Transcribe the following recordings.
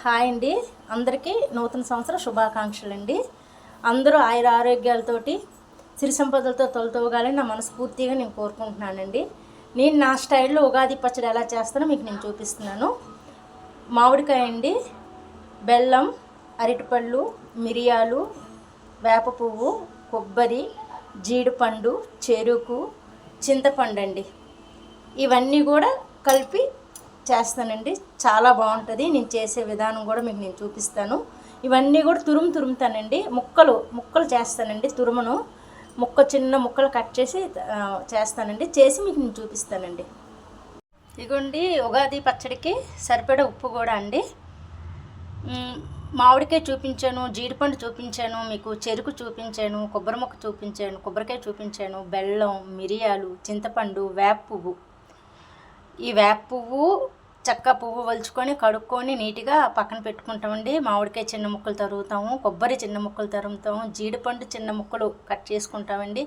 Hi అండి, అందరికీ నూతన సంవత్సర శుభాకాంక్షలు అండి. అందరూ ఆయుర ఆరోగ్యాలతోటి సిరి సంపదలతో తొలతూగాలని నా మనస్ఫూర్తిగా నేను కోరుకుంటున్నానండి. నేను నా స్టైల్లో ఉగాది పచ్చడి ఎలా చేస్తానో మీకు నేను చూపిస్తున్నాను. మామిడికాయ అండి, బెల్లం, అరటిపళ్ళు, మిరియాలు, వేప పువ్వు, కొబ్బరి, జీడిపండు, చెరుకు, చింతపండు అండి. ఇవన్నీ కూడా కలిపి చేస్తానండి. చాలా బాగుంటుంది. నేను చేసే విధానం కూడా మీకు నేను చూపిస్తాను. ఇవన్నీ కూడా తురుముతానండి. ముక్కలు చేస్తానండి. తురుమును చిన్న ముక్కలు కట్ చేసి చేస్తానండి. చేసి మీకు నేను చూపిస్తానండి. ఇగోండి ఉగాది పచ్చడికి సరిపడే ఉప్పు కూడా అండి. మామిడికాయ చూపించాను, జీడిపండు చూపించాను, మీకు చెరుకు చూపించాను, కొబ్బరి ముక్క చూపించాను, కొబ్బరికాయ చూపించాను, బెల్లం, మిరియాలు, చింతపండు, వేప పువ్వు. ఈ వేప పువ్వు చెక్క పువ్వు వలుచుకొని కడుక్కొని నీట్గా పక్కన పెట్టుకుంటామండి. మామిడికాయ చిన్న ముక్కలు తరుగుతాము, కొబ్బరి చిన్న ముక్కలు తరుగుతాము, జీడిపండు చిన్న ముక్కలు కట్ చేసుకుంటామండి,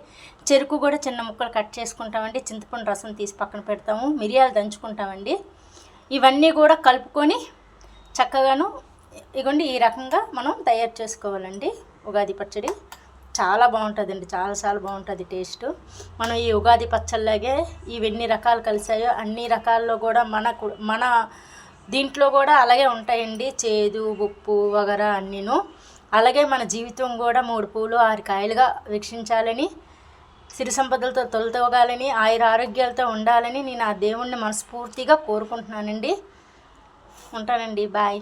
చెరుకు కూడా చిన్న ముక్కలు కట్ చేసుకుంటామండి, చింతపండు రసం తీసి పక్కన పెడతాము, మిరియాలు దంచుకుంటామండి. ఇవన్నీ కూడా కలుపుకొని చక్కగాను ఇగోండి ఈ రకంగా మనం తయారు చేసుకోవాలండి. ఉగాది పచ్చడి చాలా బాగుంటుందండి. చాలా బాగుంటుంది టేస్ట్. మనం ఈ ఉగాది పచ్చళ్ళలాగే ఇవన్నీ రకాలు కలిసాయో అన్ని రకాల్లో కూడా మన దీంట్లో కూడా అలాగే ఉంటాయండి. చేదు, ఉప్పు, వగర అన్నీను. అలాగే మన జీవితం కూడా 3 పూలు 6 కాయలుగా వీక్షించాలని, సిరి సంపదలతో తొలతోగాలని, ఆయుర ఆరోగ్యాలతో ఉండాలని నేను ఆ దేవుణ్ణి మనస్ఫూర్తిగా కోరుకుంటున్నానండి. ఉంటానండి. బాయ్.